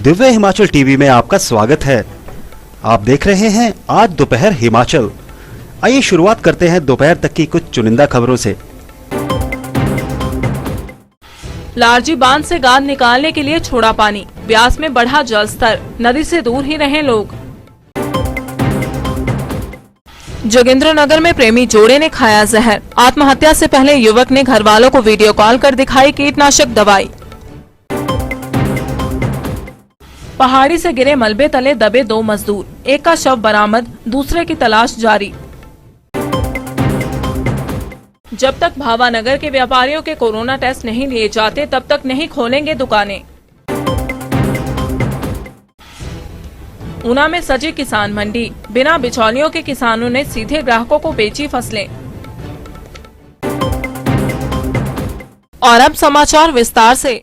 Divya Himachal TV में आपका स्वागत है। आप देख रहे हैं आज दोपहर हिमाचल। आइए शुरुआत करते हैं दोपहर तक की कुछ चुनिंदा खबरों से। लारजी बांध से गाद निकालने के लिए छोड़ा पानी, ब्यास में बढ़ा जल स्तर, नदी से दूर ही रहें लोग। जोगिंद्रनगर में प्रेमी जोड़े ने खाया जहर, आत्महत्या से पहले युवक ने घर वालों को वीडियो कॉल कर दिखाई कीटनाशक दवाई। पहाड़ी से गिरे मलबे तले दबे 2 मजदूर, एक का शव बरामद, दूसरे की तलाश जारी। जब तक भावानगर के व्यापारियों के कोरोना टेस्ट नहीं लिए जाते तब तक नहीं खोलेंगे दुकानें। ऊना में सजी किसान मंडी, बिना बिचौलियों के किसानों ने सीधे ग्राहकों को बेची फसलें। और अब समाचार विस्तार से।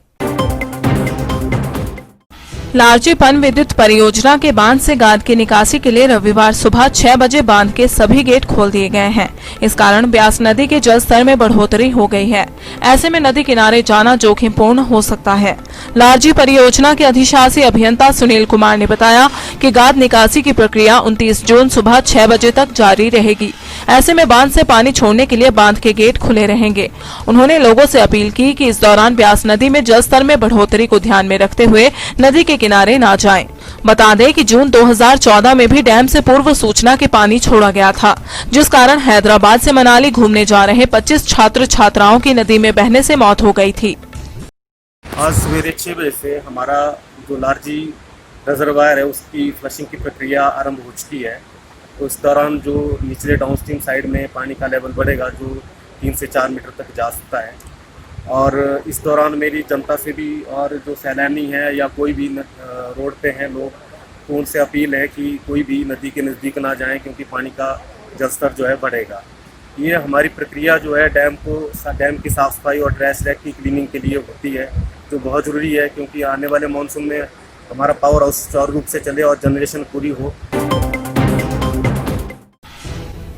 लारजी पन विद्युत परियोजना के बांध से गाद की निकासी के लिए रविवार सुबह 6 बजे बांध के सभी गेट खोल दिए गए हैं। इस कारण ब्यास नदी के जल स्तर में बढ़ोतरी हो गई है। ऐसे में नदी किनारे जाना जोखिमपूर्ण हो सकता है। लारजी परियोजना के अधिशासी अभियंता सुनील कुमार ने बताया कि गाद निकासी की प्रक्रिया 29 जून सुबह 6 बजे तक जारी रहेगी। ऐसे में बांध से पानी छोड़ने के लिए बांध के गेट खुले रहेंगे। उन्होंने लोगों से अपील की कि इस दौरान ब्यास नदी में जल स्तर में बढ़ोतरी को ध्यान में रखते हुए नदी के किनारे न जाएं। बता दें कि जून 2014 में भी डैम से पूर्व सूचना के पानी छोड़ा गया था, जिस कारण हैदराबाद से मनाली घूमने जा रहे 25 छात्र छात्राओं की नदी में बहने से मौत हो गई थी। आज सवेरे 6 बजे से हमारा जो लारजी रिजर्वायर है उसकी फ्लशिंग की प्रक्रिया आरंभ हो चुकी है। तो इस दौरान जो निचले डाउनस्ट्रीम साइड में पानी का लेवल बढ़ेगा, जो 3 से 4 मीटर तक जा सकता है। और इस दौरान मेरी जनता से भी और जो सैलानी है या कोई भी रोड पे हैं लोग, तो उनसे अपील है कि कोई भी नदी के नज़दीक ना जाएं, क्योंकि पानी का जल स्तर जो है बढ़ेगा। ये हमारी प्रक्रिया जो है डैम की साफ़ सफाई और ड्रेस रैक की क्लीनिंग के लिए होती है, जो बहुत ज़रूरी है, क्योंकि आने वाले मानसून में हमारा पावर हाउस सुचारू रूप से चले और जनरेशन पूरी हो।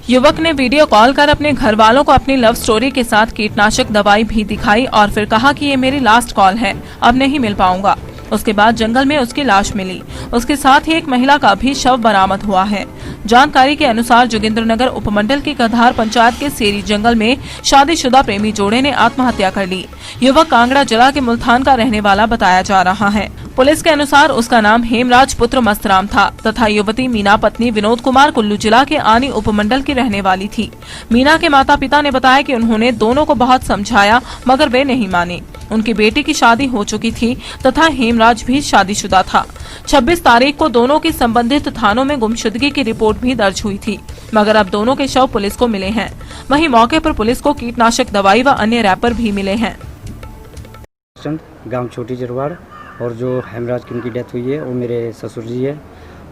युवक ने वीडियो कॉल कर अपने घर वालों को अपनी लव स्टोरी के साथ कीटनाशक दवाई भी दिखाई और फिर कहा कि ये मेरी लास्ट कॉल है, अब नहीं मिल पाऊंगा। उसके बाद जंगल में उसकी लाश मिली। उसके साथ ही एक महिला का भी शव बरामद हुआ है। जानकारी के अनुसार जोगिंद्रनगर उपमंडल की कधार पंचायत के सेरी जंगल में शादीशुदा प्रेमी जोड़े ने आत्महत्या कर ली। युवक कांगड़ा जिला के मुल्तान का रहने वाला बताया जा रहा है। पुलिस के अनुसार उसका नाम हेमराज पुत्र मस्तराम था तथा युवती मीना पत्नी विनोद कुमार कुल्लू जिला के आनी उपमंडल की रहने वाली थी। मीना के माता पिता ने बताया कि उन्होंने दोनों को बहुत समझाया मगर वे नहीं माने। उनकी बेटी की शादी हो चुकी थी तथा हेमराज भी शादीशुदा था। 26 तारीख को दोनों की संबंधित थानों में गुमशुदगी की रिपोर्ट भी दर्ज हुई थी, मगर अब दोनों के शव पुलिस को मिले हैं। वहीं मौके पर पुलिस को कीटनाशक दवाई व अन्य रैपर भी मिले हैं। गांव छोटी जरवाड़, और जो हेमराज की उनकी डेथ हुई है वो मेरे ससुर जी है।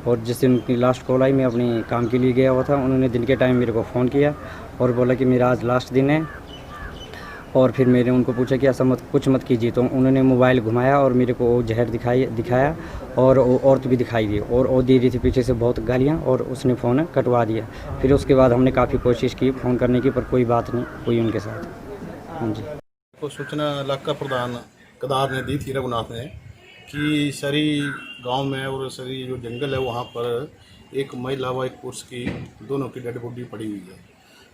और जिस दिन उनकी लास्ट कॉल आई, मैं अपने काम के लिए गया हुआ था। उन्होंने दिन के टाइम मेरे को फ़ोन किया और बोला कि मेरा आज लास्ट दिन है। और फिर मैंने उनको पूछा कि ऐसा कुछ मत कीजिए, तो उन्होंने मोबाइल घुमाया और मेरे को वो जहर दिखाया और औरत भी दिखाई दी और वो दे रही थी पीछे से बहुत गालियाँ, और उसने फ़ोन कटवा दिया। फिर उसके बाद हमने काफ़ी कोशिश की फ़ोन करने की, पर कोई बात नहीं हुई उनके साथ। हाँ जी। को सूचना इलाका प्रधान कदार ने दी थी, रघुनाथ ने, कि सरी गांव में और सरी जो जंगल है वहाँ पर एक महिला व एक पुरुष की दोनों की डेड बॉडी पड़ी हुई है।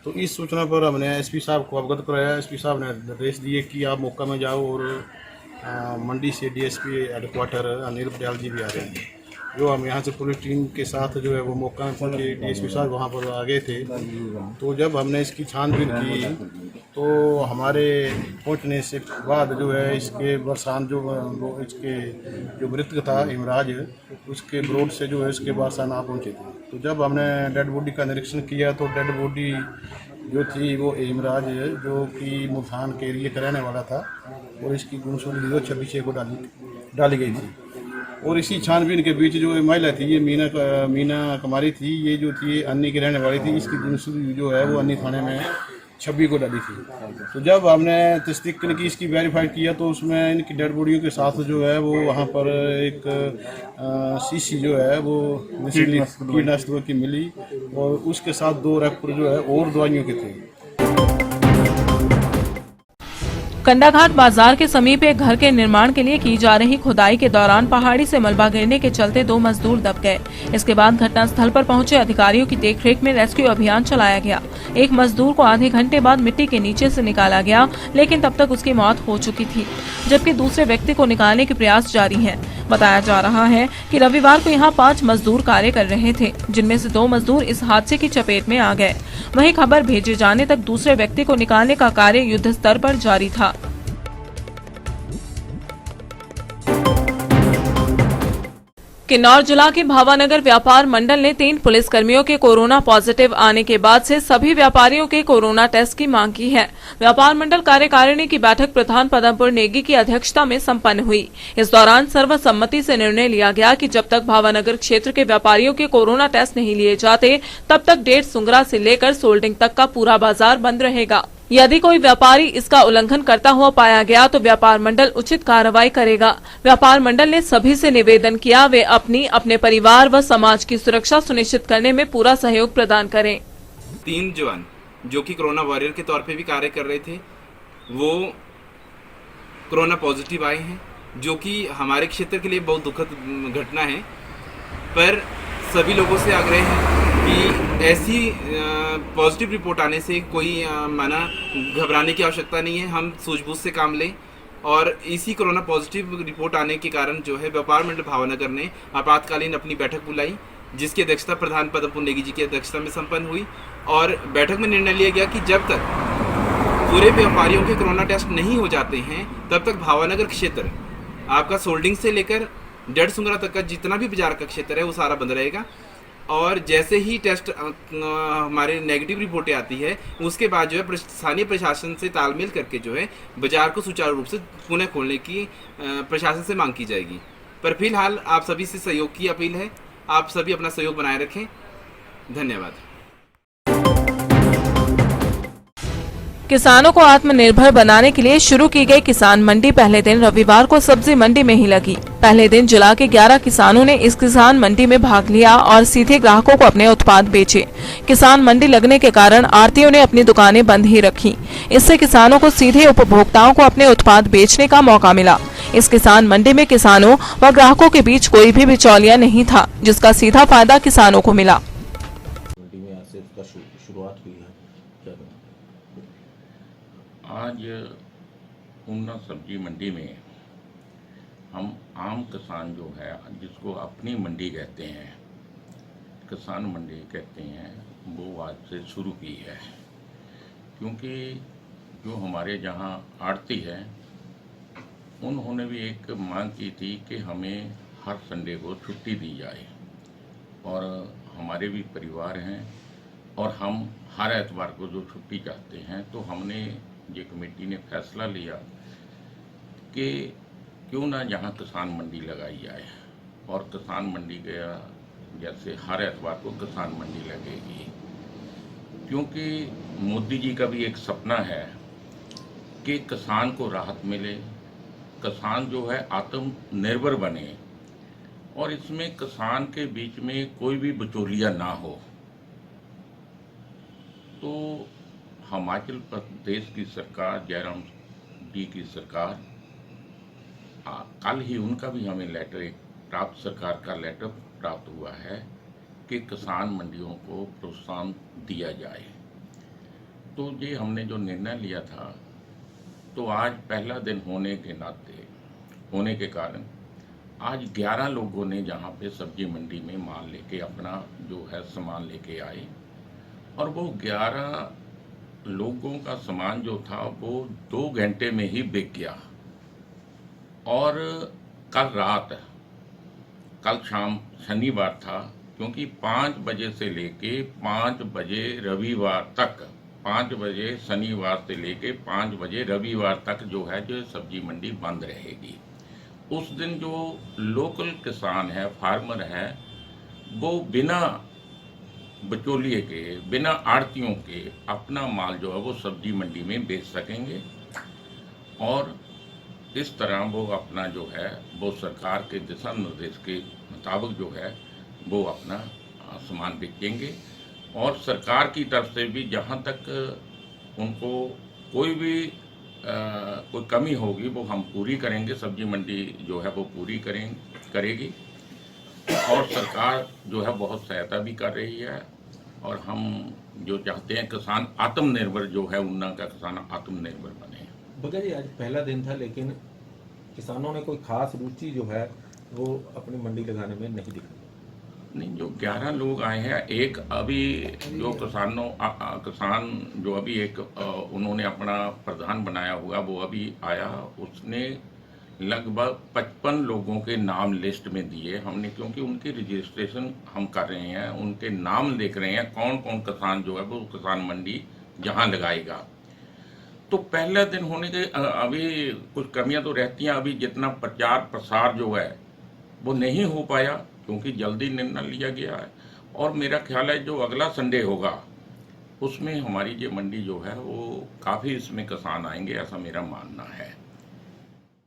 तो इस सूचना पर हमने एसपी साहब को अवगत कराया। एसपी साहब ने निर्देश दिए कि आप मौका में जाओ, और मंडी से डीएसपी हेडक्वार्टर अनिल दयाल जी भी आ रहे हैं, जो हम यहाँ से पूरी टीम के साथ जो है वो मौका में पहुँचे। डीएसपी साहब वहाँ पर आ गए थे। तो जब हमने इसकी छानबीन की तो हमारे पहुँचने से बाद जो है इसके बरसान जो इसके जो मृतक था इमराज, उसके ब्रोड से जो है इसके बरसान आ पहुँचे थे। तो जब हमने डेड बॉडी का निरीक्षण किया तो डेड बॉडी जो थी वो इमराज, जो कि मुल्तान के एरिए का रहने वाला था, और इसकी गुमशुदगी 26 को डाली गई थी। और इसी छानबीन के बीच जो महिला थी, ये मीना कुमारी थी, ये जो थी अन्नी की रहने वाली थी, इसकी गुमशुदगी जो है वो अन्नी थाने में 26 को डाली थी। तो जब हमने तस्दीक की, इसकी वेरीफाई किया, तो उसमें इनकी डेड बॉडियों के साथ जो है वो वहाँ पर एक शीशी जो है वो कीटनाशक दवा की मिली, और उसके साथ 2 रैपर जो है और दवाइयों के थे। कंडाघाट बाजार के समीप एक घर के निर्माण के लिए की जा रही खुदाई के दौरान पहाड़ी से मलबा गिरने के चलते 2 मजदूर दब गए। इसके बाद घटनास्थल पर पहुंचे अधिकारियों की देखरेख में रेस्क्यू अभियान चलाया गया। एक मजदूर को आधे घंटे बाद मिट्टी के नीचे से निकाला गया, लेकिन तब तक उसकी मौत हो चुकी थी, जबकि दूसरे व्यक्ति को निकालने के प्रयास जारी हैं। बताया जा रहा है कि रविवार को यहां 5 मजदूर कार्य कर रहे थे, जिनमें से 2 मजदूर इस हादसे की चपेट में आ गए। वहीं खबर भेजे जाने तक दूसरे व्यक्ति को निकालने का कार्य युद्ध स्तर पर जारी था। किन्नौर जिला के भावानगर व्यापार मंडल ने 3 पुलिसकर्मियों के कोरोना पॉजिटिव आने के बाद से सभी व्यापारियों के कोरोना टेस्ट की मांग की है। व्यापार मंडल कार्यकारिणी की बैठक प्रधान पदमपुर नेगी की अध्यक्षता में संपन्न हुई। इस दौरान सर्वसम्मति से निर्णय लिया गया कि जब तक भावानगर क्षेत्र के व्यापारियों के कोरोना टेस्ट नहीं लिए जाते, तब तक डेढ़ सुंगरा से लेकर सोल्डिंग तक का पूरा बाजार बंद रहेगा। यदि कोई व्यापारी इसका उल्लंघन करता हुआ पाया गया तो व्यापार मंडल उचित कार्रवाई करेगा। व्यापार मंडल ने सभी से निवेदन किया वे अपने परिवार व समाज की सुरक्षा सुनिश्चित करने में पूरा सहयोग प्रदान करें। 3 जवान जो कि कोरोना वॉरियर के तौर पे भी कार्य कर रहे थे, वो कोरोना पॉजिटिव आए हैं, जो कि हमारे क्षेत्र के लिए बहुत दुखद घटना है। पर सभी लोगों से आग्रह है कि ऐसी पॉजिटिव रिपोर्ट आने से कोई माना घबराने की आवश्यकता नहीं है। हम सूझबूझ से काम लें और इसी कोरोना पॉजिटिव रिपोर्ट आने के कारण जो है व्यापार मंडल भावनगर ने आपातकालीन अपनी बैठक बुलाई, जिसकी अध्यक्षता प्रधान पदमपुर नेगी जी की अध्यक्षता में संपन्न हुई। और बैठक में निर्णय लिया गया कि जब तक पूरे व्यापारियों के कोरोना टेस्ट नहीं हो जाते हैं, तब तक भावनगर क्षेत्र आपका सोल्डिंग से लेकर डेढ़ सुंगरा तक का जितना भी बाजार का क्षेत्र है वो सारा बंद रहेगा। और जैसे ही टेस्ट हमारे नेगेटिव रिपोर्टें आती है, उसके बाद जो है स्थानीय प्रशासन से तालमेल करके जो है बाजार को सुचारू रूप से पुनः खोलने की प्रशासन से मांग की जाएगी। पर फिलहाल आप सभी से सहयोग की अपील है, आप सभी अपना सहयोग बनाए रखें। धन्यवाद। किसानों को आत्मनिर्भर बनाने के लिए शुरू की गई किसान मंडी पहले दिन रविवार को सब्जी मंडी में ही लगी। पहले दिन जिला के 11 किसानों ने इस किसान मंडी में भाग लिया और सीधे ग्राहकों को अपने उत्पाद बेचे। किसान मंडी लगने के कारण आढ़तियों ने अपनी दुकानें बंद ही रखी। इससे किसानों को सीधे उपभोक्ताओं को अपने उत्पाद बेचने का मौका मिला। इस किसान मंडी में किसानों व ग्राहकों के बीच कोई भी बिचौलिया नहीं था, जिसका सीधा फायदा किसानों को मिला। आज ऊना सब्जी मंडी में हम आम किसान जो है, जिसको अपनी मंडी कहते हैं, किसान मंडी कहते हैं, वो आज से शुरू की है। क्योंकि जो हमारे जहाँ आढ़ती है, उन्होंने भी एक मांग की थी कि हमें हर संडे को छुट्टी दी जाए। और हमारे भी परिवार हैं और हम हर एतवार को जो छुट्टी चाहते हैं, तो हमने ये कमेटी ने फैसला लिया कि क्यों ना यहाँ किसान मंडी लगाई जाए। और किसान मंडी का जैसे हर एतवार को किसान मंडी लगेगी, क्योंकि मोदी जी का भी एक सपना है कि किसान को राहत मिले, किसान जो है आत्मनिर्भर बने और इसमें किसान के बीच में कोई भी बिचौलिया ना हो। तो हिमाचल प्रदेश की सरकार, जयराम जी की सरकार, कल ही उनका भी हमें लेटर प्राप्त, सरकार का लेटर प्राप्त हुआ है कि किसान मंडियों को प्रोत्साहन दिया जाए। तो ये हमने जो निर्णय लिया था, तो आज पहला दिन होने के कारण आज 11 लोगों ने जहाँ पे सब्जी मंडी में माल लेके अपना जो है सामान लेके आए और वो 11 लोगों का सामान जो था वो 2 घंटे में ही बिक गया। और कल शाम शनिवार था, क्योंकि 5 बजे से लेके 5 बजे रविवार तक, 5 बजे शनिवार से लेके 5 बजे रविवार तक जो है जो सब्जी मंडी बंद रहेगी। उस दिन जो लोकल किसान है, फार्मर है, वो बिना बिचौलिए के, बिना आढ़तियों के अपना माल जो है वो सब्जी मंडी में बेच सकेंगे। और इस तरह वो अपना जो है वो सरकार के दिशा निर्देश के मुताबिक जो है वो अपना सामान बेचेंगे। और सरकार की तरफ से भी जहाँ तक उनको कोई भी कोई कमी होगी वो हम पूरी करेंगे, सब्जी मंडी जो है वो पूरी करेगी। और सरकार जो है बहुत सहायता भी कर रही है, और हम जो चाहते हैं किसान आत्मनिर्भर जो है, ऊना का किसान आत्मनिर्भर बने। भगत जी, आज पहला दिन था लेकिन किसानों ने कोई खास रुचि जो है वो अपनी मंडी लगाने में नहीं दिखाई। नहीं, जो 11 लोग आए हैं, एक अभी जो किसान जो अभी एक उन्होंने अपना प्रधान बनाया हुआ वो अभी आया, उसने लगभग 55 लोगों के नाम लिस्ट में दिए हमने, क्योंकि उनकी रजिस्ट्रेशन हम कर रहे हैं, उनके नाम देख रहे हैं कौन कौन किसान जो है वो किसान मंडी जहां लगाएगा। तो पहला दिन होने के अभी कुछ कमियां तो रहती हैं, अभी जितना प्रचार प्रसार जो है वो नहीं हो पाया क्योंकि जल्दी निर्णय लिया गया है। और मेरा ख्याल है जो अगला संडे होगा उसमें हमारी ये मंडी जो है वो काफ़ी इसमें किसान आएंगे, ऐसा मेरा मानना है।